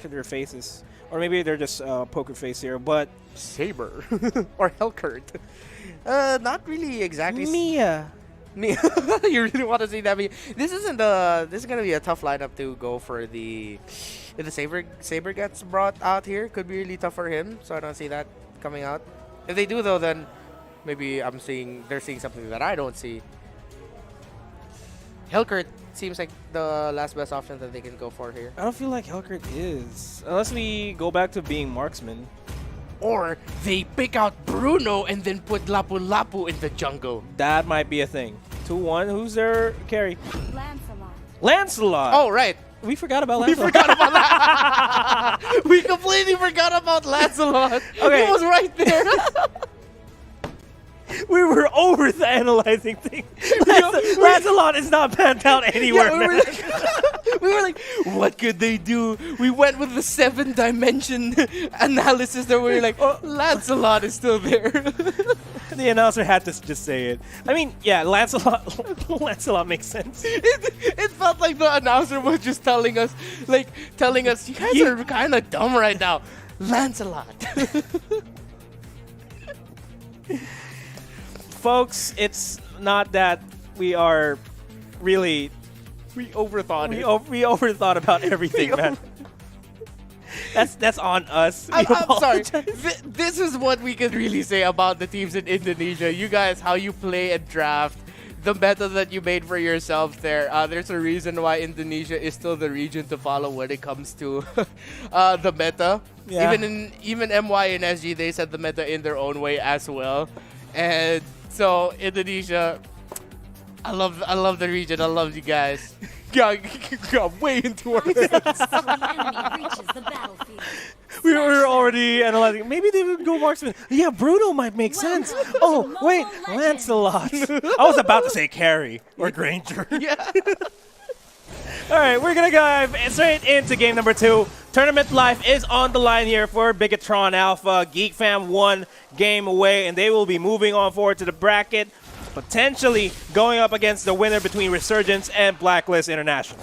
to their faces. Or maybe they're just poker face here, but Saber or Hellcurt. Not really exactly. Mia. Mia. You really want to see that? This isn't this is gonna be a tough lineup to go for the. If the Saber gets brought out here, could be really tough for him. So I don't see that coming out. If they do though, then maybe they're seeing something that I don't see. Hellcurt seems like the last best option that they can go for here. I don't feel like Hellcurt is. Unless we go back to being marksman. Or they pick out Bruno and then put Lapu Lapu in the jungle. That might be a thing. 2-1. Who's their carry? Lancelot. Lancelot! Oh, right. We forgot about We Lancelot. forgot about that. We completely forgot about Lancelot. Okay. He was right there. We were over-analyzing things. Lancelot is not panned out anywhere, Yeah, man. we were like, what could they do? We went with the 7-dimension analysis that we were like, oh, Lancelot is still there. The announcer had to just say it. I mean, yeah, Lancelot makes sense. It felt like the announcer was just telling us, you guys are kind of dumb right now. Lancelot. Folks, it's not that we are really... We overthought it. We overthought about everything, man. That's on us. I'm sorry. This is what we can really say about the teams in Indonesia. You guys, how you play and draft, the meta that you made for yourselves there. There's a reason why Indonesia is still the region to follow when it comes to the meta. Yeah. Even MY and SG, they set the meta in their own way as well. And so Indonesia, I love the region. I love you guys. Got way into our heads. We were already analyzing. Maybe they would go marksman. Yeah, Bruno might make sense. Oh, wait, Lancelot. I was about to say carry or Granger. Yeah. All right, we're going to dive straight into game number 2. Tournament life is on the line here for BIGETRON Alpha. Geek Fam 1 game away, and they will be moving on forward to the bracket, potentially going up against the winner between Resurgence and Blacklist International.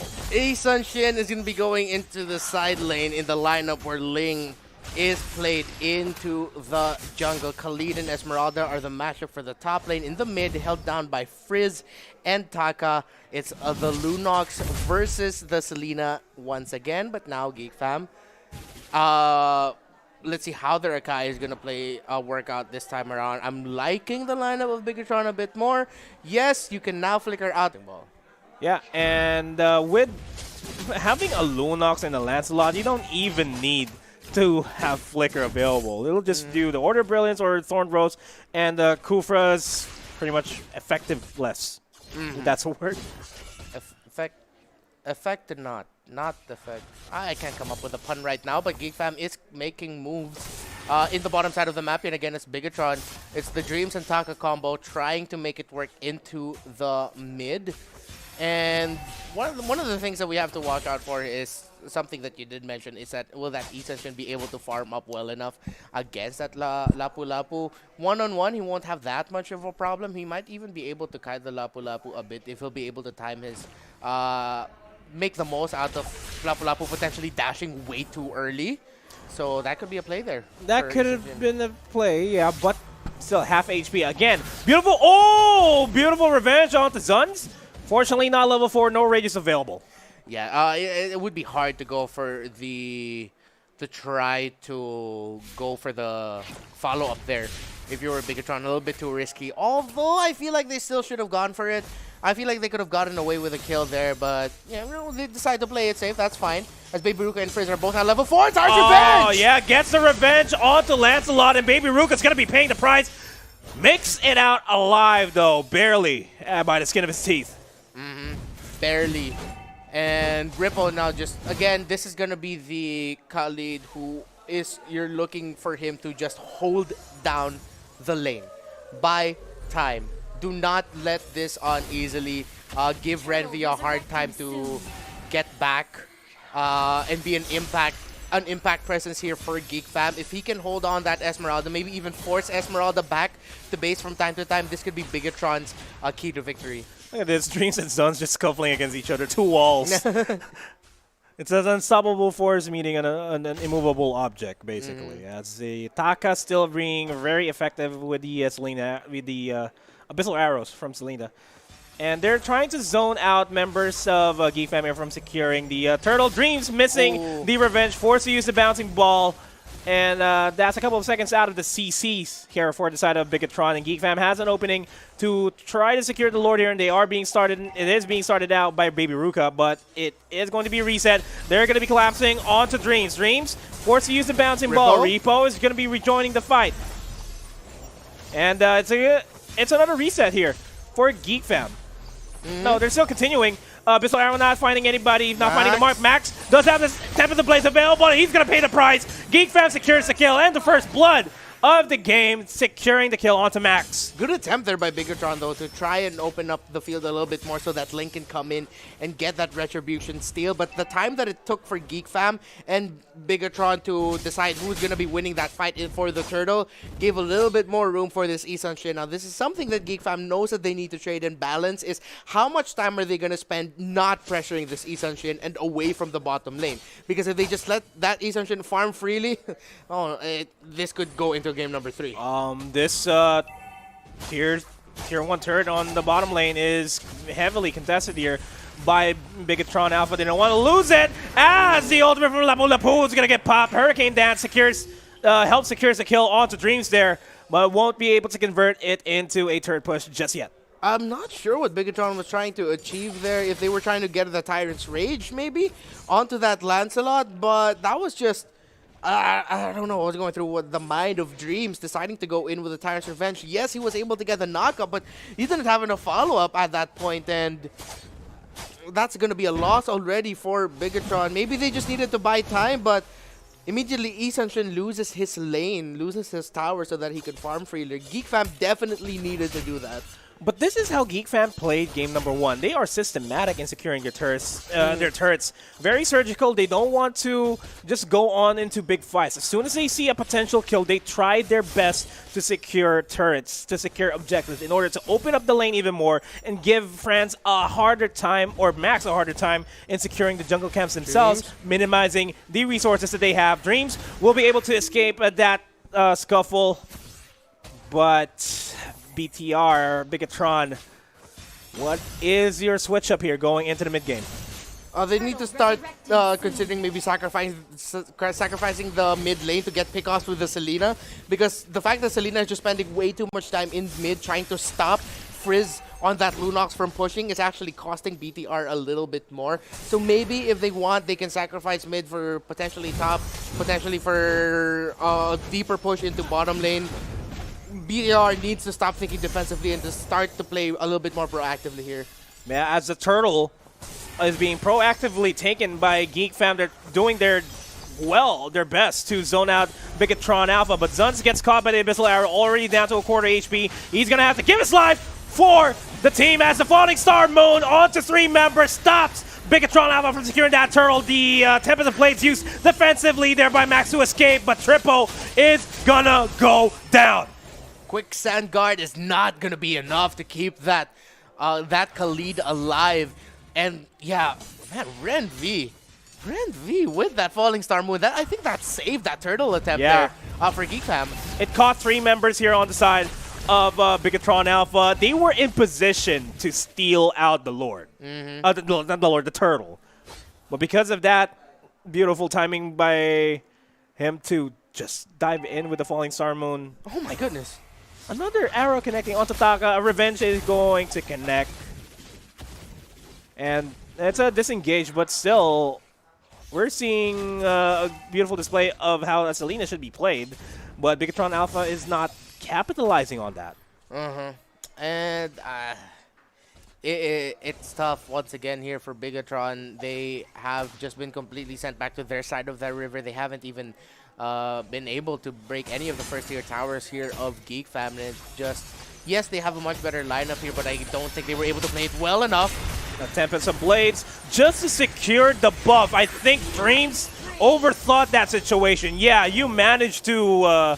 Sun Shin is going to be going into the side lane in the lineup where Ling is played into the jungle. Khalid and Esmeralda are the matchup for the top lane. In the mid, held down by Frizz and Taka. It's the Lunox versus the Selena once again, but now Geek Fam. Let's see how their Akai is going to play work out this time around. I'm liking the lineup of BIGETRON a bit more. Yes, you can now flicker out the ball. Yeah, and with having a Lunox and a Lancelot, you don't even need to have Flicker available. It'll just do the Order of Brilliance or Thorn Rose, and Kufra's pretty much effectiveless. If that's a word. Effect not effect. I can't come up with a pun right now, but Geek Fam is making moves in the bottom side of the map, and again, it's BIGETRON. It's the Dreams and Taka combo trying to make it work into the mid. And one of the things that we have to watch out for is something that you did mention, is that will that Easton be able to farm up well enough against that Lapu Lapu. One-on-one, he won't have that much of a problem. He might even be able to kite the Lapu Lapu a bit if he'll be able to time his make the most out of Lapu Lapu potentially dashing way too early. So that could be a play there. That could have been a play, yeah, but still half HP again. Beautiful, oh, beautiful revenge onto Zuns. Fortunately, not level 4, no Rages available. Yeah, it would be hard to go for to try to go for the follow-up there if you were BIGETRON. A little bit too risky, although I feel like they still should have gone for it. I feel like they could have gotten away with a kill there, but yeah, they decide to play it safe. That's fine. As Baby Ruka and Frizz are both at level 4. It's our revenge! Oh, yeah, gets the revenge onto Lancelot, and Baby Ruka's going to be paying the price. Makes it out alive, though, barely, by the skin of his teeth. Barely. And Ripple now just, again, this is going to be the Khalid who is, you're looking for him to just hold down the lane. Buy time. Do not let this on easily. Give Renvi a hard time to get back and be an impact presence here for Geek Fam. If he can hold on that Esmeralda, maybe even force Esmeralda back to base from time to time, this could be BIGETRON's key to victory. Look at this, Dreams and Suns just scuffling against each other. 2 walls. It's an unstoppable force meeting an immovable object, basically. As the Taka still being very effective with the Selena, with the Abyssal Arrows from Selena. And they're trying to zone out members of GEEK Fam from securing the Turtle. Dreams missing the Revenge, forced to use the bouncing ball. And that's a couple of seconds out of the CCs here for the side of BIGETRON. And GEEK Fam has an opening to try to secure the Lord here, and they are being started. It is being started out by Baby Ruka, but it is going to be reset. They're going to be collapsing onto Dreams. Dreams forced to use the bouncing ball. Repo is going to be rejoining the fight. And it's another reset here for GEEK Fam. No, they're still continuing. Abyssal Arrow not finding anybody, not finding the mark. Max does have this Tempest of Blaze available, and he's going to pay the price. GEEK Fam secures the kill and the first blood of the game, securing the kill onto Max. Good attempt there by BIGETRON, though, to try and open up the field a little bit more so that Link can come in and get that Retribution steal. But the time that it took for GEEK Fam and BIGETRON to decide who's going to be winning that fight for the Turtle gave a little bit more room for this Isan Shin. Now, this is something that GEEK Fam knows that they need to trade and balance, is how much time are they going to spend not pressuring this Isan Shin and away from the bottom lane. Because if they just let that Isan Shin farm freely, this could go into game number 3. This tier 1 turret on the bottom lane is heavily contested here by BIGETRON Alpha. They don't want to lose it, as the ultimate from Lapu Lapu is going to get popped. Hurricane Dance secures, helps secures the kill onto Dreams there, but won't be able to convert it into a turret push just yet. I'm not sure what BIGETRON was trying to achieve there, if they were trying to get the Tyrant's Rage maybe onto that Lancelot, but that was just I don't know what was going through the mind of Dreams, deciding to go in with the Tyrant's Revenge. Yes, he was able to get the knockup, but he didn't have enough follow-up at that point, and that's going to be a loss already for BIGETRON. Maybe they just needed to buy time, but immediately Isan Shin loses his lane, loses his tower so that he could farm freely. GEEK Fam definitely needed to do that. But this is how GEEK Fam played game number 1. They are systematic in securing their turrets. Very surgical. They don't want to just go on into big fights. As soon as they see a potential kill, they try their best to secure turrets, to secure objectives in order to open up the lane even more and give France a harder time, or Max a harder time, in securing the jungle camps themselves, minimizing the resources that they have. Dreams will be able to escape that scuffle, but BTR, BIGETRON, what is your switch up here going into the mid game? They need to start considering maybe sacrificing the mid lane to get pickoffs with the Selena, because the fact that Selena is just spending way too much time in mid trying to stop Frizz on that Lunox from pushing is actually costing BTR a little bit more. So maybe if they want, they can sacrifice mid for potentially top, potentially for a deeper push into bottom lane. BTR needs to stop thinking defensively and to start to play a little bit more proactively here. Yeah, as the Turtle is being proactively taken by GEEK Fam, they're doing their best to zone out BIGETRON Alpha, but Zunz gets caught by the Abyssal Arrow, already down to a quarter HP. He's going to have to give his life for the team as the Falling Star Moon onto 3 members stops BIGETRON Alpha from securing that Turtle. The Tempest of Blades used defensively there by Max to escape, but Triple is gonna go down. Quicksand Guard is not going to be enough to keep that Khalid alive. And yeah, man, Ren V with that Falling Star Moon. I think that saved that Turtle attempt there for GEEK Fam. It caught 3 members here on the side of BIGETRON Alpha. They were in position to steal out the Lord. Not the Lord, the Turtle. But because of that beautiful timing by him to just dive in with the Falling Star Moon. Oh my goodness. Another arrow connecting onto Taka. A Revenge is going to connect. And it's a disengage, but still, we're seeing a beautiful display of how Selena should be played. But BIGETRON Alpha is not capitalizing on that. And it's tough once again here for BIGETRON. They have just been completely sent back to their side of that river. They haven't even been able to break any of the first-tier towers here of GEEK Fam. And it's just, yes, they have a much better lineup here, but I don't think they were able to play it well enough. A Tempest of Blades just to secure the buff. I think Dreams overthought that situation. Yeah, you managed to,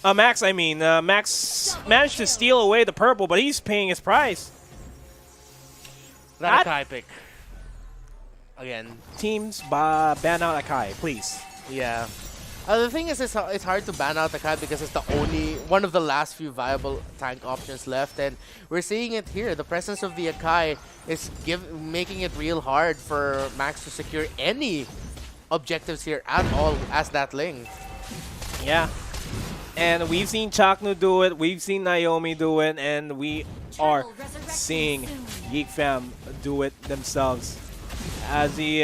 Max managed to steal away the purple, but he's paying his price. That Kai pick. Again. Teams, ban out Akai, please. Yeah. The thing is, it's hard to ban out the Akai because it's the only one of the last few viable tank options left, and we're seeing it here. The presence of the Akai is making it real hard for Max to secure any objectives here at all as that Ling. Yeah. And we've seen Chaknu do it, we've seen Naomi do it, and we are seeing Geek Fam do it themselves. As the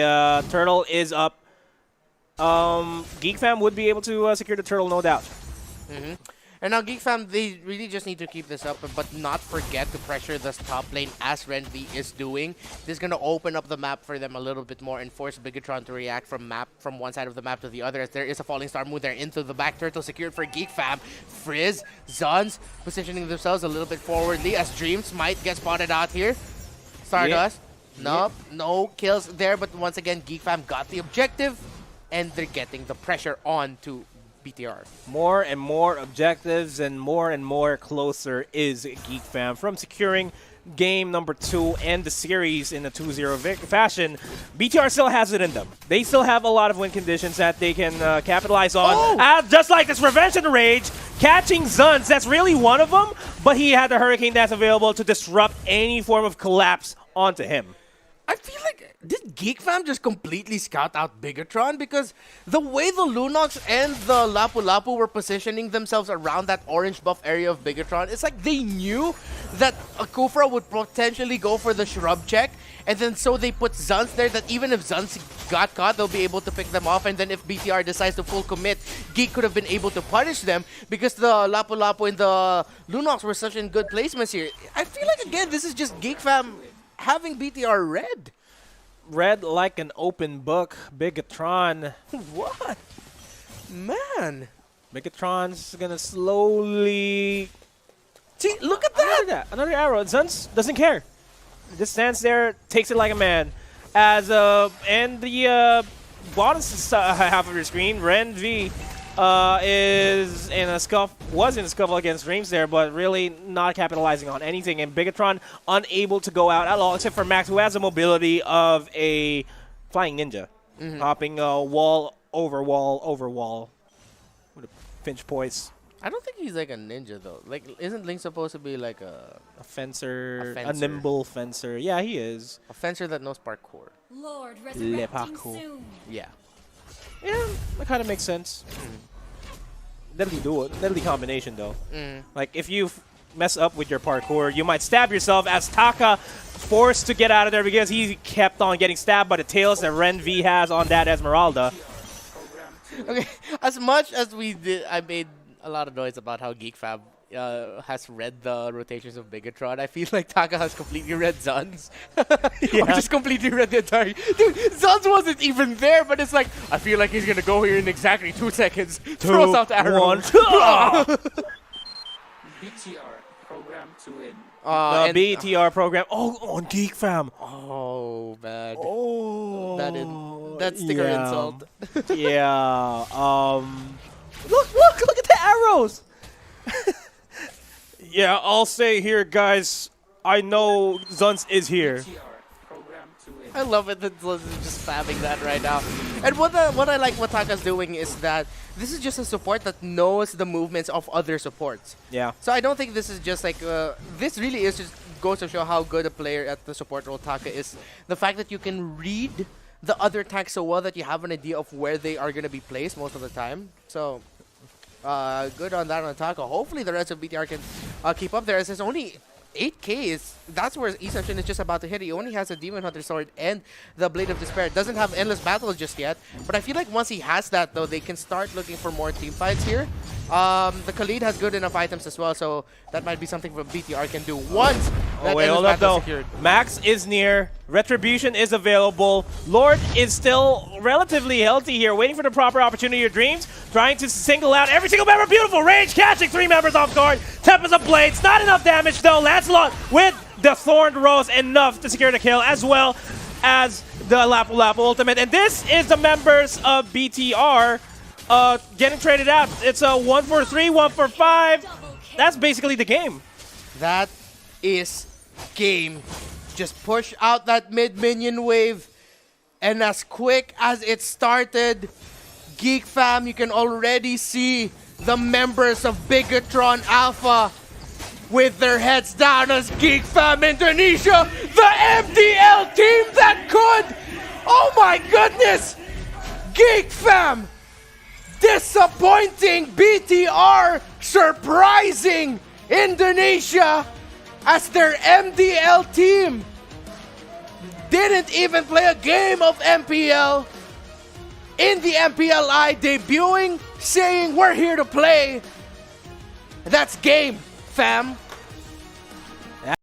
turtle is up, Geek Fam would be able to secure the turtle, no doubt. And now Geek Fam, they really just need to keep this up, but not forget to pressure the top lane as Renvi is doing. This is going to open up the map for them a little bit more and force Bigetron to react from one side of the map to the other, as there is a falling star move there into the back. Turtle secured for Geek Fam. Frizz, Zuns positioning themselves a little bit forwardly as Dreams might get spotted out here. Stardust, nope, no kills there, but once again Geek Fam got the objective and they're getting the pressure on to BTR. More and more objectives and more closer is Geek Fam from securing game number 2 and the series in a 2-0 fashion. BTR still has it in them. They still have a lot of win conditions that they can capitalize on. Just like this Revenge and Rage, catching Zuns, that's really one of them, but he had the Hurricane that's available to disrupt any form of collapse onto him. I feel like, did Geek Fam just completely scout out Bigetron? Because the way the Lunox and the Lapu Lapu were positioning themselves around that orange buff area of Bigetron, it's like they knew that Kufra would potentially go for the shrub check, and then so they put Zuns there that even if Zuns got caught, they'll be able to pick them off, and then if BTR decides to full commit, Geek could have been able to punish them because the Lapu Lapu and the Lunox were such in good placements here. I feel like, again, this is just Geek Fam having BTR red. Red like an open book. Bigetron. What? Man. Bigetron's gonna slowly... See, look at that! Another arrow. Zuns doesn't care. Just stands there, takes it like a man. As and the bottom half of your screen, Ren V was in a scuffle against Dreams there, but really not capitalizing on anything. And Bigetron unable to go out at all, except for Max, who has the mobility of a flying ninja, hopping wall over wall with a pinch poise. I don't think he's like a ninja though. Like, isn't Link supposed to be like a fencer, a nimble fencer? Yeah, he is. A fencer that knows parkour. Lord, Le parkour. Yeah. Yeah, that kind of makes sense. Deadly duo, deadly combination though. Like if you mess up with your parkour, you might stab yourself, as Taka forced to get out of there because he kept on getting stabbed by the tails that Ren V has on that Esmeralda. Okay, as much as we did, I made a lot of noise about how Geek Fam has read the rotations of Bigetron. I feel like Taka has completely read Zuns. Or just completely read the entire... Dude, Zuns wasn't even there, but it's like, I feel like he's going to go here in exactly 2 seconds. Throws out the arrow. 1. BTR program to win. The BTR program. Oh, on Geek Fam. Oh, man. Oh. That's sticker insult. Yeah. Look at the arrows. Yeah, I'll say here, guys, I know Zuns is here. I love it that Zuns is just spamming that right now. And what I like what Taka's doing is that this is just a support that knows the movements of other supports. Yeah. So I don't think this is just like, this really is just goes to show how good a player at the support role Taka is. The fact that you can read the other tanks so well that you have an idea of where they are going to be placed most of the time. So... good on that on Taka. Hopefully the rest of BTR can keep up there, as it's only 8k. That's where Essential is just about to hit. He only has a Demon Hunter Sword and the Blade of Despair. Doesn't have Endless Battles just yet, but I feel like once he has that though, they can start looking for more team fights here. The Khalid has good enough items as well, so that might be something for BTR can do once that hold up though. Secured. Max is near. Retribution is available. Lord is still relatively healthy here, waiting for the proper opportunity of Dreams, trying to single out every single member. Beautiful Rage, catching 3 members off guard. Tempest of Blades, not enough damage though. Lancelot with the Thorned Rose, enough to secure the kill, as well as the Lapu Lapu ultimate. And this is the members of BTR getting traded out. It's a 1 for 3, 1 for 5. That's basically the game. That is game. Just push out that mid minion wave And as quick as it started, Geek Fam, you can already see the members of Bigetron Alpha with their heads down as Geek Fam Indonesia, the MDL team that could! Oh my goodness! Geek Fam! Disappointing BTR, surprising Indonesia as their MDL team didn't even play a game of MPL in the MPLI, debuting, saying we're here to play. That's game, fam.